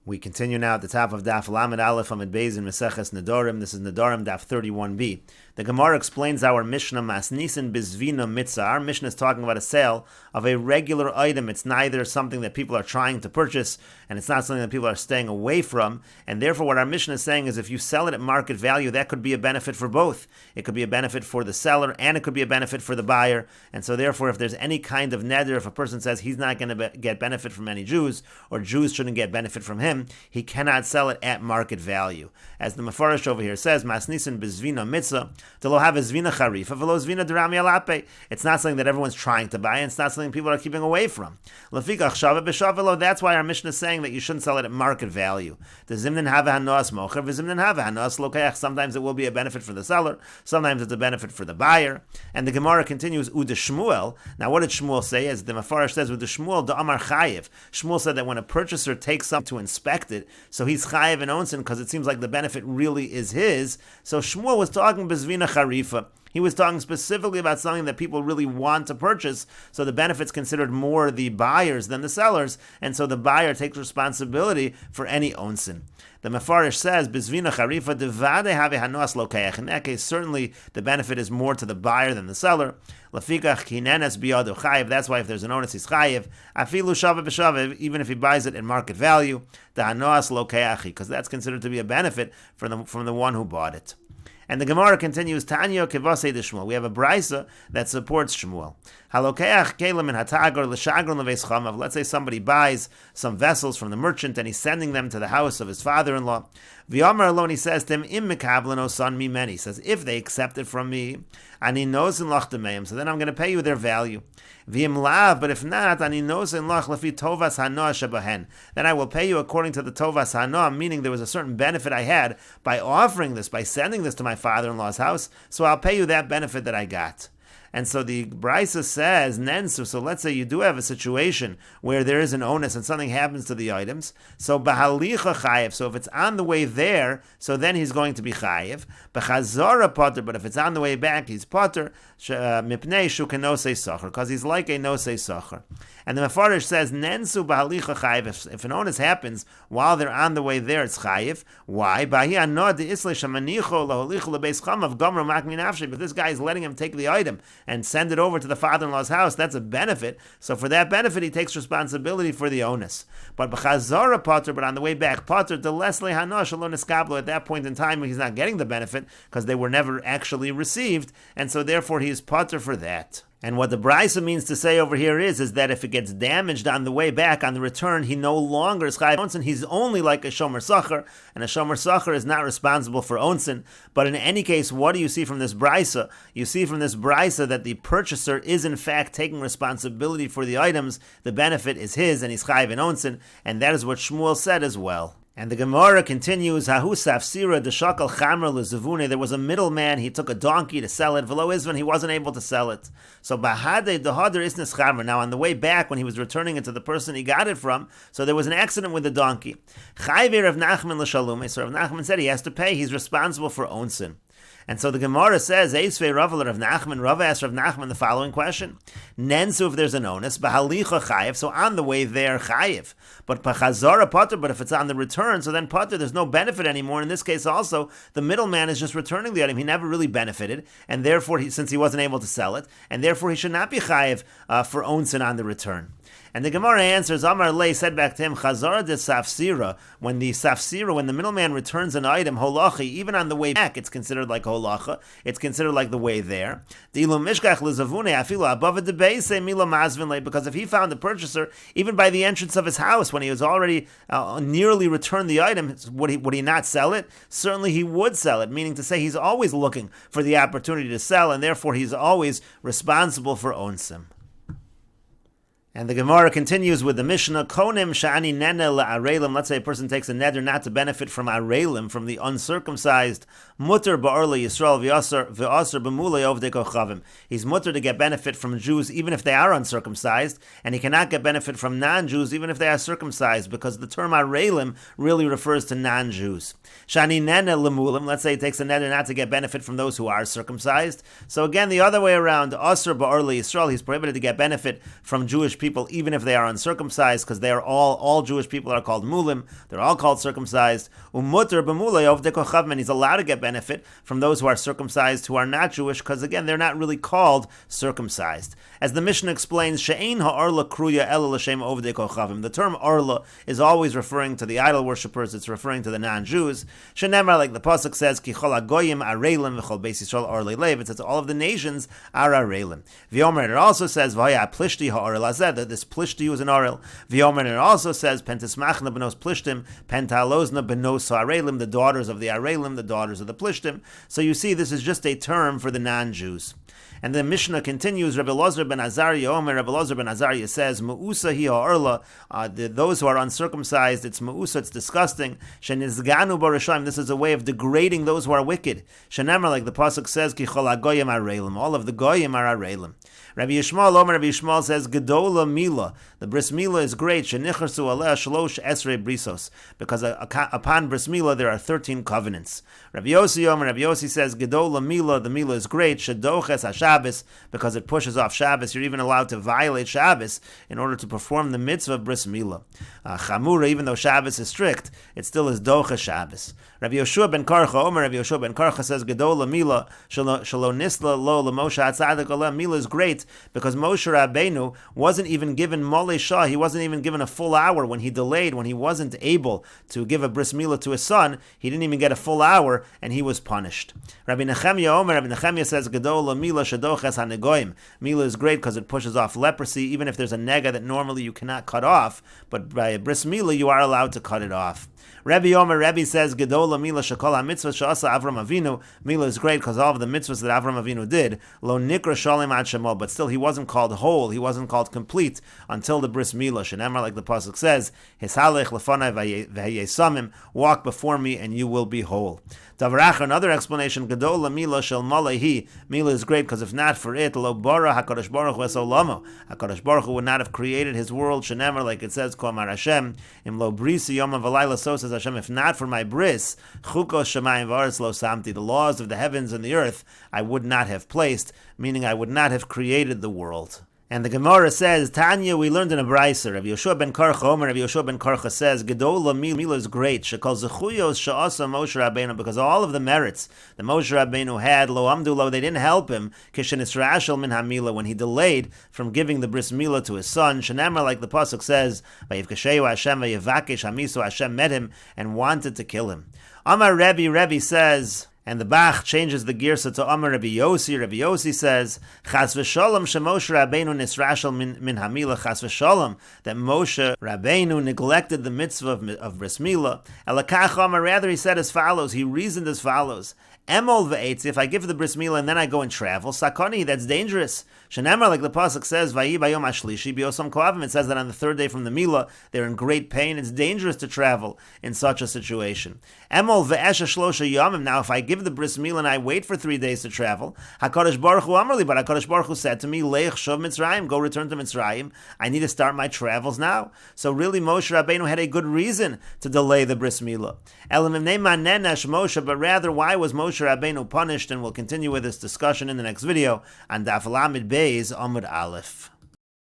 We continue now at the top of Daf Lamed Aleph Amid Beis in Meseches Nedarim. This is Nedarim Daf 31b. The Gemara explains our Mishnah Masnisin Bizvina Mitzah. Our Mishnah is talking about a sale of a regular item. It's neither something that people are trying to purchase, and it's not something that people are staying away from. And therefore, what our Mishnah is saying is if you sell it at market value, that could be a benefit for both. It could be a benefit for the seller, and it could be a benefit for the buyer. And so therefore, if there's any kind of neder, if a person says he's not going to get benefit from any Jews, or Jews shouldn't get benefit from him, he cannot sell it at market value. As the Mefarish over here says, Masnisin Bizvina Mitzah, to lo have a zvina charifa, velo zvina derami alape. It's not something that everyone's trying to buy, and it's not something people are keeping away from. Lefikach shava b'shavelo. That's why our Mishnah is saying that you shouldn't sell it at market value. The zimnin have hanos mocher, v'zimnin have hanos lokeach. Sometimes it will be a benefit for the seller, sometimes it's a benefit for the buyer. And the Gemara continues, Ude Shmuel. Now what did Shmuel say? As the Mefarish says, Ude Shmuel da Amar Chayev. Shmuel said that when a purchaser takes something to inspect it, so he's Chayev and owns it because it seems like the benefit really is his. So Shmuel was talking Bezvina Charifa. He was talking specifically about something that people really want to purchase, so the benefit's considered more the buyers than the sellers, and so the buyer takes responsibility for any onsin. The Mefarish says, Bizvina Charifa devade have hanos lokeach. In that case, certainly the benefit is more to the buyer than the seller. Lafikach kinenes biyadu chayiv. That's why if there's an onus, he's chayiv. Afilu shava b'shava, even if he buys it in market value, the hanos lokeachi, because that's considered to be a benefit from the one who bought it. And the Gemara continues, Tanya kevasei de Shmuel. We have a brisa that supports Shmuel. Halokeach kelim in hatagar l'shagron leveis chamav. Let's say somebody buys some vessels from the merchant and he's sending them to the house of his father-in-law. V'yamar alone, he says to him, Im mekablen o son mi meni. He says, if they accept it from me, ani nosin lach demeim, so then I'm going to pay you their value. V'im lav, but if not, ani nosin lach lefi tovas hanoah shebahen. Then I will pay you according to the tovas hanoah, meaning there was a certain benefit I had by offering this, by sending this to my father-in-law's house, so I'll pay you that benefit that I got. And so the Brisa says, Nensu, so let's say you do have a situation where there is an onus and something happens to the items, so Bahalicha Chayev, so if it's on the way there, so then he's going to be Chayev, Bechazara Potter, but if it's on the way back, he's Potter, Mipnei Shukanosei Socher, because he's like a Nosei Socher. And the Mefarish says, Nensu Bahalicha Chayev, if an onus happens while they're on the way there, it's Chayev. Why? But this guy is letting him take the item and send it over to the father-in-law's house. That's a benefit. So for that benefit, he takes responsibility for the onus. But b'chazara potter, but on the way back, potter to lesle hanosh alon eskablo. At that point in time, he's not getting the benefit because they were never actually received, and so therefore he is potter for that. And what the Brisa means to say over here is that if it gets damaged on the way back, on the return, he no longer is chayav onsin. He's only like a shomer sacher, and a shomer sacher is not responsible for onsin. But in any case, what do you see from this Brisa? You see from this Brisa that the purchaser is in fact taking responsibility for the items. The benefit is his, and he's chayav in onsin, and that is what Shmuel said as well. And the Gemara continues, Hahu safsira deshakal chamra lezavune. There was a middleman, he took a donkey to sell it. V'lo izvan, he wasn't able to sell it. So bahade dehader isnes chamra. Now on the way back, when he was returning it to the person he got it from, so there was an accident with the donkey. Chayve Rav Nachman l'shalume. So Rav Nachman said he has to pay. He's responsible for onsin. And so the Gemara says, Eisvei Rav Rav Nachman. Rav asked Rav Nachman the following question: Nensu, if there's an onus, bahalicha chayev. So on the way there, chayev. But pachazara potter. But if it's on the return, so then potter, there's no benefit anymore. In this case, also the middleman is just returning the item. He never really benefited, and therefore, since he wasn't able to sell it, and therefore he should not be chayev for onsin on the return. And the Gemara answers, Amar Lei said back to him, Chazara de Safsira, when the middleman returns an item, holacha, even on the way back, it's considered like holacha, it's considered like the way there. Because if he found the purchaser, even by the entrance of his house, when he was already nearly returned the item, would he not sell it? Certainly he would sell it, meaning to say he's always looking for the opportunity to sell, and therefore he's always responsible for onsim. And the Gemara continues with the Mishnah, Konim shani nene la'arelim. Let's say a person takes a neder not to benefit from arelim, from the uncircumcised. Mutter ba'arli Yisrael v'asar b'mulei ovdei kochavim. He's mutter to get benefit from Jews even if they are uncircumcised, and he cannot get benefit from non-Jews even if they are circumcised, because the term arelim really refers to non-Jews. Shani nene lemulim. Let's say he takes a neder not to get benefit from those who are circumcised. So again, the other way around, asar ba'arli Yisrael, he's prohibited to get benefit from Jewish people people, even if they are uncircumcised, because they are all Jewish people are called mulim. They're all called circumcised. Umuter b'mulay ovdei kochavim, and he's allowed to get benefit from those who are circumcised who are not Jewish, because again, they're not really called circumcised. As the Mishnah explains, she'ein ha'arla kruya ela l'shem ovdei kochavim. The term arla is always referring to the idol worshippers. It's referring to the non-Jews. Shenemar, like the pasuk says, ki chol hagoyim areilim v'chol beis Yisrael arlei lev. It says all of the nations are areilim. V'yomer, it also says v'haya plishti ha'arel hazeh, that this plishti was an arel. V'yomer, it also says pentismachna benos plishtim, pentalozna benos ha'areilim, the daughters of the areilim, the daughters of the plishtim. So you see, this is just a term for the non-Jews. And the Mishnah continues, Rabbi Elazar ben Azariah Omer, Rabbi Elazar ben Azariah says, Mu'usa hi ha'arla, those who are uncircumcised, it's Mu'usa, it's disgusting. Shenizganu barashayim, this is a way of degrading those who are wicked. Shenemar, like the pasuk says, Ki chol hagoyim areilim, all of the goyim are areilim. Rabbi Yishmael Omer, Rabbi Yishmael says, Gedola Mila, the bris Mila is great, Shenichrasu aleh shlosh esrei brisos, because upon bris Mila there are 13 covenants. Rabbi Yossi Omer, Rabbi Yossi says, Gedola Mila, the Mila is great, Shedoches HaShabbos, because it pushes off Shabbos. You're even allowed to violate Shabbos in order to perform the mitzvah of bris Mila. Chamura, even though Shabbos is strict, it still is Doches Shabbos. Rabbi Yoshua ben Karcha Omer, Rabbi Yoshua ben Karcha says, Gedola Mila, Shalo Nisla Lo L'Moshe HaTzadik Oleh, Mila is great, because Moshe Rabbeinu wasn't even given Molei Shah, he wasn't even given a full hour when he delayed, when he wasn't able to give a bris Mila to his son, he didn't even get a full hour, and he was punished. Rabbi Nechemia Omer, Rabbi Nechemia says, Gedola Mila Shadoches HaNegoim, Mila is great because it pushes off leprosy, even if there's a nega that normally you cannot cut off, but by a bris Mila you are allowed to cut it off. Rabbi Omer, Rabbi says, Gedola Mila Shekol HaMitzvah She'asa Avram Avinu, Mila is great because all of the mitzvahs that Avram Avinu did, Lo Nikra Shalem Ad Shemo, but still he wasn't called whole, he wasn't called complete until the bris Mila. Shenemar, like the pasuk says, Hishalech Lefanai V'Yesamim, walk before me and you will be whole. Tavarach, another explanation, Gedola Mila Shel Malahi, Mila is great because if not for it, Lo Bara HaKadosh Baruch Hu Esolamo, HaKadosh Baruch Hu would not have created his world. Shenemar, like it says, Ko Amar Hashem, Im Lo Brisi Yom V'Layla, so says Hashem, if not for my bris, Chukos Shemayim V'Aretz Lo Samti, the laws of the heavens and the earth, I would not have placed, meaning I would not have created the world. And the Gemara says, Tanya, we learned in a brayser. Rabbi Yoshua ben Karcha Omer, Rabbi Yoshua ben Karcha says, Gedola Mila is great. Shekol zechuyos she'asa Moshe Rabbeinu, because all of the merits that Moshe Rabbeinu had, lo amdu lo, they didn't help him. Kishen Yisrael min hamila, when he delayed from giving the bris Mila to his son. Shenemar, like the pasuk says, Vayivkasheyu Hashem vayivakesh hamiso, Hashem met him and wanted to kill him. Amar Rebbe says, and the Bach changes the girsa to Amar Rabbi Yossi. Rabbi Yossi says, Chas v'sholom shemoshe Rabbeinu nisrashel min hamila, Chas v'sholom, that Moshe Rabbeinu neglected the mitzvah of bris Mila. Elakach Amar, rather he said as follows, he reasoned as follows, Emol v'etz, if I give the bris Mila and then I go and travel, sakoni, that's dangerous. Shenemar, like the pasuk says, Vayi bayom ashlishi biyosam koavim, it says that on the third day from the Mila, they're in great pain. It's dangerous to travel in such a situation. Emol v'esha shlosha yomim, now if I give the bris Mila and I wait for 3 days to travel, HaKadosh Baruch Hu Amarli, but HaKadosh Baruch Hu said to me, Leich shov Mitzrayim, go return to Mitzrayim, I need to start my travels now. So really Moshe Rabbeinu had a good reason to delay the bris Mila. Elamim neiman nenesh Moshe, but rather why was Moshe Rabbeinu punished? And we'll continue with this discussion in the next video on Daf 31b Amud Aleph.